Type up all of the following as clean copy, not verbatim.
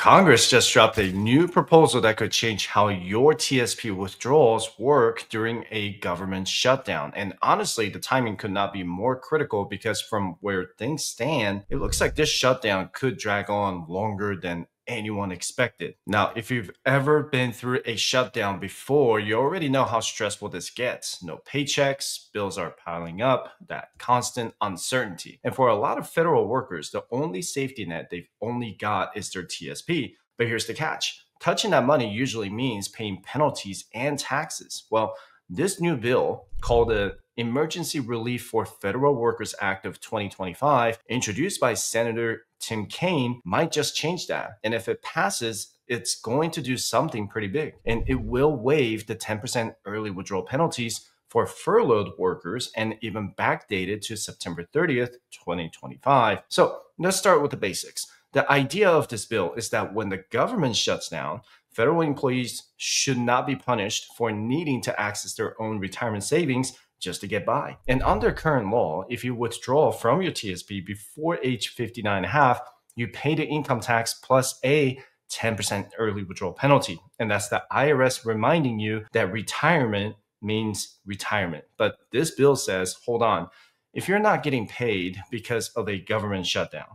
Congress just dropped a new proposal that could change how your TSP withdrawals work during a government shutdown. And honestly, the timing could not be more critical because from where things stand, it looks like this shutdown could drag on longer than anyone expected. Now, if you've ever been through a shutdown before, you already know how stressful this gets. No paychecks, bills are piling up, that constant uncertainty. And for a lot of federal workers, the only safety net they've only got is their TSP. But here's the catch. Touching that money usually means paying penalties and taxes. Well, this new bill, called the Emergency Relief for Federal Workers Act of 2025, introduced by Senator Tim Kaine, might just change that. And if it passes, it's going to do something pretty big. And it will waive the 10% early withdrawal penalties for furloughed workers and even backdate it to September 30th, 2025. So let's start with the basics. The idea of this bill is that when the government shuts down, federal employees should not be punished for needing to access their own retirement savings just to get by. And under current law, if you withdraw from your TSP before age 59 and a half, you pay the income tax plus a 10% early withdrawal penalty. And that's the IRS reminding you that retirement means retirement. But this bill says, hold on, if you're not getting paid because of a government shutdown,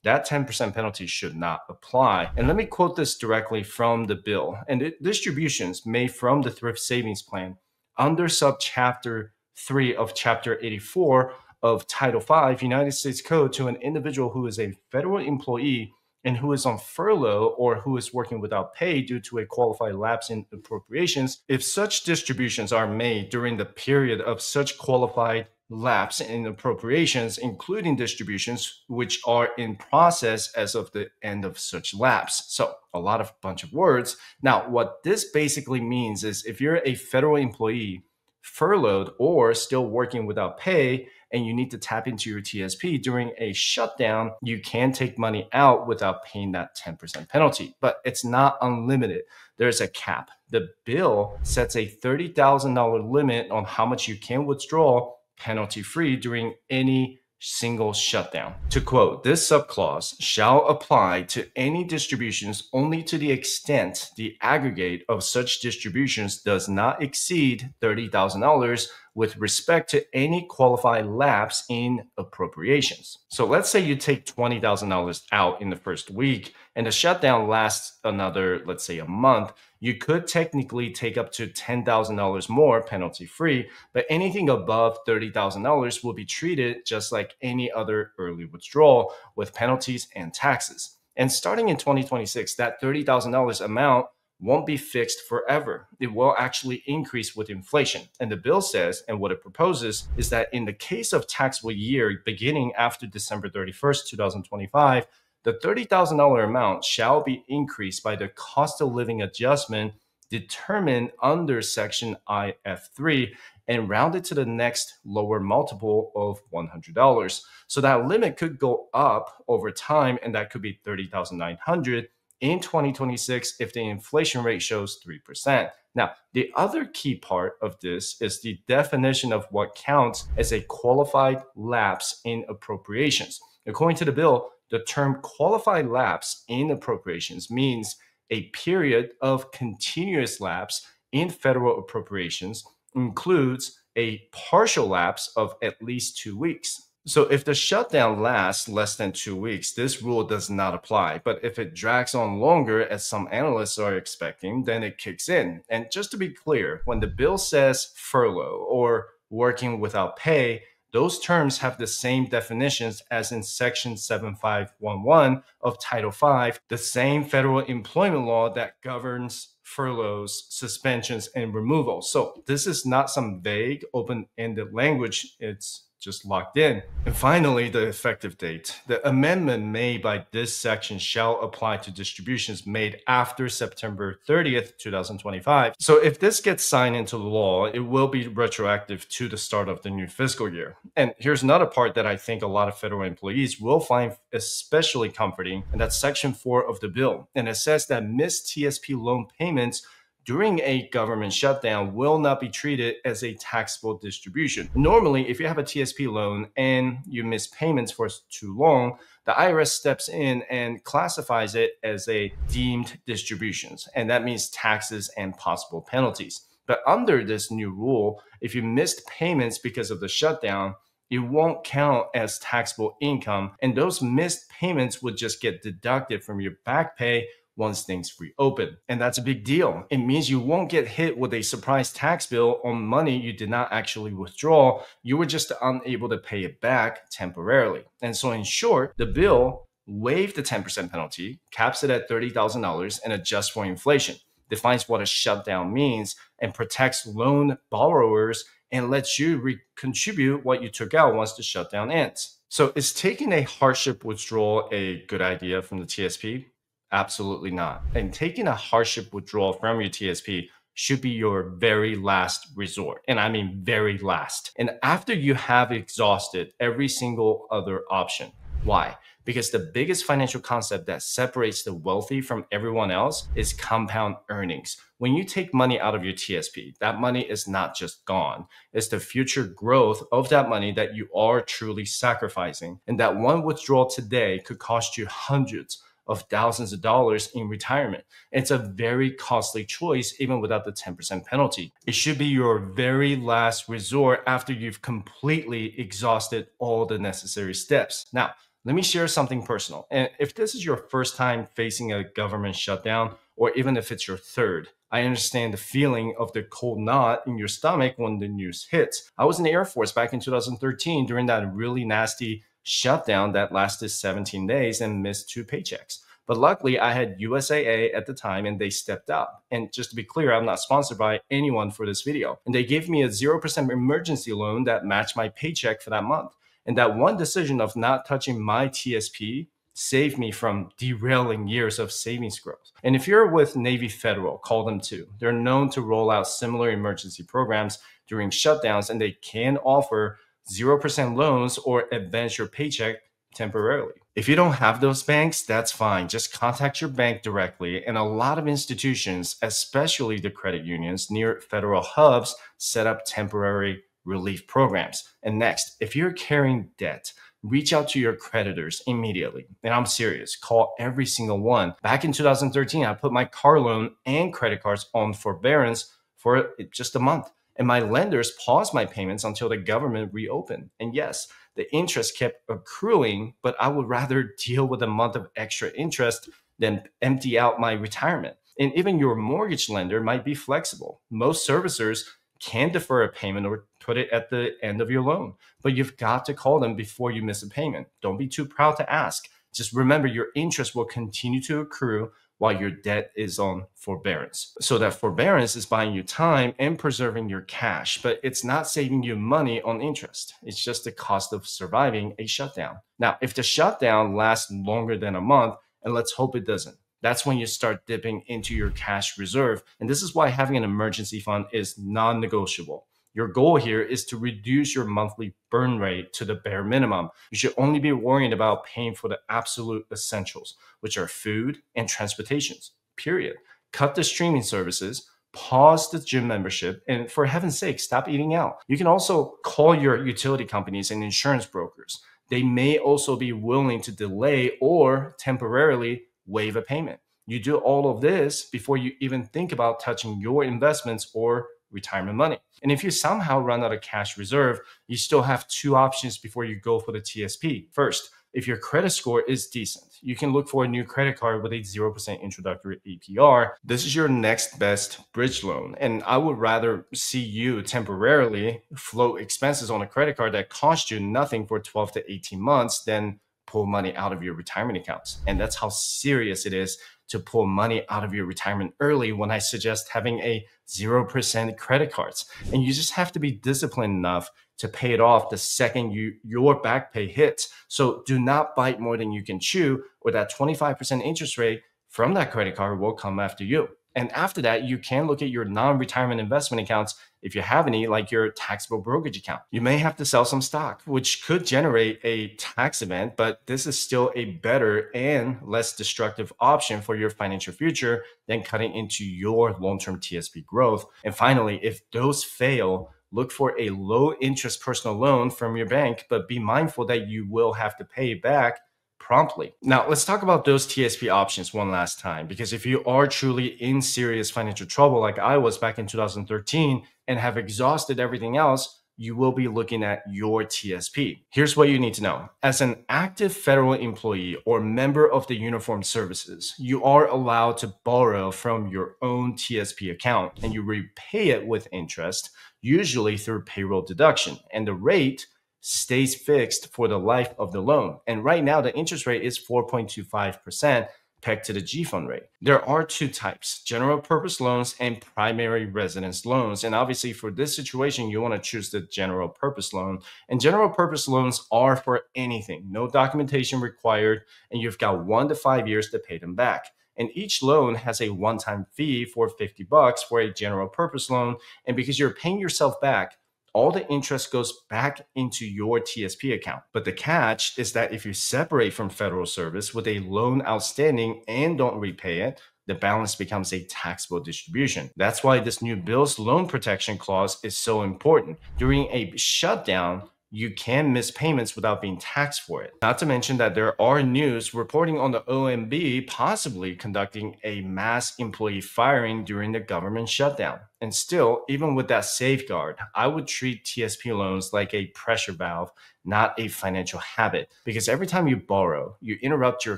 that 10% penalty should not apply. And let me quote this directly from the bill. And distributions made from the thrift savings plan under subchapter 3 of Chapter 84 of Title 5 United States Code to an individual who is a federal employee and who is on furlough or who is working without pay due to a qualified lapse in appropriations, if such distributions are made during the period of such qualified lapse in appropriations, including distributions which are in process as of the end of such lapse. So a bunch of words. Now, what this basically means is if you're a federal employee, furloughed or still working without pay, and you need to tap into your TSP during a shutdown, you can take money out without paying that 10% penalty. But it's not unlimited. There's a cap. The bill sets a $30,000 limit on how much you can withdraw penalty-free during any single shutdown. To quote, this subclause shall apply to any distributions only to the extent the aggregate of such distributions does not exceed $30,000 with respect to any qualified lapse in appropriations. So let's say you take $20,000 out in the first week and the shutdown lasts another, let's say, a month. You could technically take up to $10,000 more penalty free, but anything above $30,000 will be treated just like any other early withdrawal with penalties and taxes. And starting in 2026, that $30,000 amount won't be fixed forever. It will actually increase with inflation. And the bill says, and what it proposes, is that in the case of taxable year beginning after December 31st, 2025, the $30,000 amount shall be increased by the cost of living adjustment determined under Section IF3 and rounded to the next lower multiple of $100. So that limit could go up over time, and that could be $30,900 in 2026 if the inflation rate shows 3%. Now, the other key part of this is the definition of what counts as a qualified lapse in appropriations. According to the bill, the term qualified lapse in appropriations means a period of continuous lapse in federal appropriations includes a partial lapse of at least 2 weeks. So if the shutdown lasts less than 2 weeks, this rule does not apply. But if it drags on longer, as some analysts are expecting, then it kicks in. And just to be clear, when the bill says furlough or working without pay, those terms have the same definitions as in Section 7511 of Title 5, the same federal employment law that governs furloughs, suspensions, and removals. So this is not some vague, open-ended language. It's just locked in. And finally, the effective date. The amendment made by this section shall apply to distributions made after September 30th, 2025. So if this gets signed into law, it will be retroactive to the start of the new fiscal year. And here's another part that I think a lot of federal employees will find especially comforting, and that's Section 4 of the bill. And it says that missed TSP loan payments during a government shutdown will not be treated as a taxable distribution. Normally, if you have a TSP loan and you miss payments for too long, the IRS steps in and classifies it as a deemed distributions, and that means taxes and possible penalties. But under this new rule, if you missed payments because of the shutdown, it won't count as taxable income, and those missed payments would just get deducted from your back pay once things reopen. And that's a big deal. It means you won't get hit with a surprise tax bill on money you did not actually withdraw. You were just unable to pay it back temporarily. And so in short, the bill waived the 10% penalty, caps it at $30,000, and adjusts for inflation, defines what a shutdown means, and protects loan borrowers and lets you contribute what you took out once the shutdown ends. So is taking a hardship withdrawal a good idea from the TSP? Absolutely not. And taking a hardship withdrawal from your TSP should be your very last resort. And I mean very last. And after you have exhausted every single other option. Why? Because the biggest financial concept that separates the wealthy from everyone else is compound earnings. When you take money out of your TSP, that money is not just gone. It's the future growth of that money that you are truly sacrificing. And that one withdrawal today could cost you hundreds of thousands of dollars in retirement. It's a very costly choice, even without the 10% penalty. It should be your very last resort after you've completely exhausted all the necessary steps. Now, let me share something personal. And if this is your first time facing a government shutdown, or even if it's your third, I understand the feeling of the cold knot in your stomach when the news hits. I was in the Air Force back in 2013 during that really nasty shutdown that lasted 17 days and missed 2 paychecks. But luckily, I had USAA at the time and they stepped up. And just to be clear, I'm not sponsored by anyone for this video. And they gave me a 0% emergency loan that matched my paycheck for that month. And that one decision of not touching my TSP saved me from derailing years of savings growth. And if you're with Navy Federal, call them too. They're known to roll out similar emergency programs during shutdowns, and they can offer 0% loans or advance your paycheck temporarily. If you don't have those banks, that's fine. Just contact your bank directly. And a lot of institutions, especially the credit unions near federal hubs, set up temporary relief programs. And next, if you're carrying debt, reach out to your creditors immediately. And I'm serious, call every single one. Back in 2013, I put my car loan and credit cards on forbearance for just a month. And my lenders paused my payments until the government reopened. And yes, the interest kept accruing, but I would rather deal with a month of extra interest than empty out my retirement. And even your mortgage lender might be flexible. Most servicers can defer a payment or put it at the end of your loan, but you've got to call them before you miss a payment. Don't be too proud to ask. Just remember your interest will continue to accrue while your debt is on forbearance. So that forbearance is buying you time and preserving your cash, but it's not saving you money on interest. It's just the cost of surviving a shutdown. Now, if the shutdown lasts longer than a month, and let's hope it doesn't, that's when you start dipping into your cash reserve. And this is why having an emergency fund is non-negotiable. Your goal here is to reduce your monthly burn rate to the bare minimum. You should only be worrying about paying for the absolute essentials, which are food and transportations, period. Cut the streaming services, pause the gym membership, and for heaven's sake, stop eating out. You can also call your utility companies and insurance brokers. They may also be willing to delay or temporarily waive a payment. You do all of this before you even think about touching your investments or retirement money. And if you somehow run out of cash reserve, you still have 2 options before you go for the TSP. First, if your credit score is decent, you can look for a new credit card with a 0% introductory APR. This is your next best bridge loan. And I would rather see you temporarily float expenses on a credit card that cost you nothing for 12 to 18 months than pull money out of your retirement accounts. And that's how serious it is to pull money out of your retirement early when I suggest having a 0% credit cards. And you just have to be disciplined enough to pay it off the second your back pay hits. So do not bite more than you can chew, or that 25% interest rate from that credit card will come after you. And after that, you can look at your non-retirement investment accounts if you have any, like your taxable brokerage account. You may have to sell some stock, which could generate a tax event, but this is still a better and less destructive option for your financial future than cutting into your long-term TSP growth. And finally, if those fail, look for a low interest personal loan from your bank, but be mindful that you will have to pay it back promptly. Now, let's talk about those TSP options one last time, because if you are truly in serious financial trouble, like I was back in 2013, and have exhausted everything else, you will be looking at your TSP. Here's what you need to know. As an active federal employee or member of the Uniformed Services, you are allowed to borrow from your own TSP account, and you repay it with interest, usually through payroll deduction. And the rate stays fixed for the life of the loan. And right now, the interest rate is 4.25%, pegged to the G-Fund rate. There are two types: general purpose loans and primary residence loans. And obviously for this situation, you want to choose the general purpose loan. And general purpose loans are for anything, no documentation required, and you've got 1 to 5 years to pay them back. And each loan has a one-time fee for $50 for a general purpose loan. And because you're paying yourself back, all the interest goes back into your TSP account. But the catch is that if you separate from federal service with a loan outstanding and don't repay it, the balance becomes a taxable distribution. That's why this new bill's loan protection clause is so important. During a shutdown, you can miss payments without being taxed for it. Not to mention that there are news reporting on the OMB possibly conducting a mass employee firing during the government shutdown. And still, even with that safeguard, I would treat TSP loans like a pressure valve, not a financial habit, because every time you borrow, you interrupt your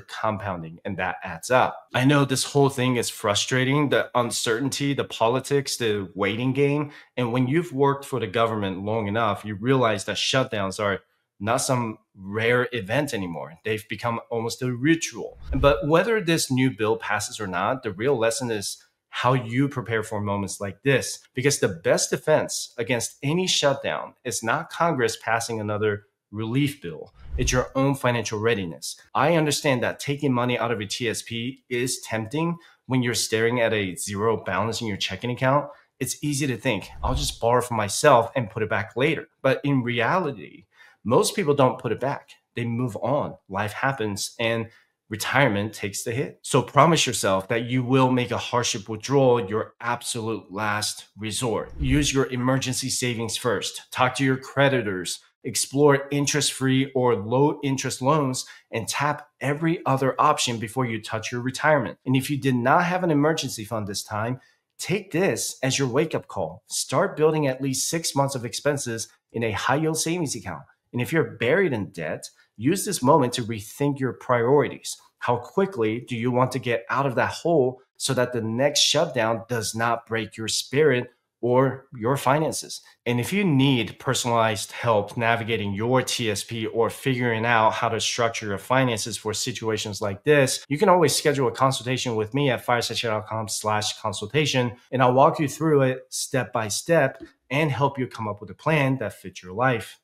compounding, and that adds up. I know this whole thing is frustrating, the uncertainty, the politics, the waiting game. And when you've worked for the government long enough, you realize that shutdowns are not some rare event anymore. They've become almost a ritual. But whether this new bill passes or not, the real lesson is how you prepare for moments like this. Because the best defense against any shutdown is not Congress passing another relief bill. It's your own financial readiness. I understand that taking money out of your TSP is tempting when you're staring at a zero balance in your checking account. It's easy to think, I'll just borrow from myself and put it back later. But in reality, most people don't put it back. They move on. Life happens, and retirement takes the hit. So promise yourself that you will make a hardship withdrawal your absolute last resort. Use your emergency savings first. Talk to your creditors. Explore interest-free or low-interest loans, and tap every other option before you touch your retirement. And if you did not have an emergency fund this time, take this as your wake-up call. Start building at least 6 months of expenses in a high-yield savings account. And if you're buried in debt, use this moment to rethink your priorities. How quickly do you want to get out of that hole so that the next shutdown does not break your spirit or your finances? And if you need personalized help navigating your TSP or figuring out how to structure your finances for situations like this, you can always schedule a consultation with me at firesightshare.com/consultation, and I'll walk you through it step by step and help you come up with a plan that fits your life.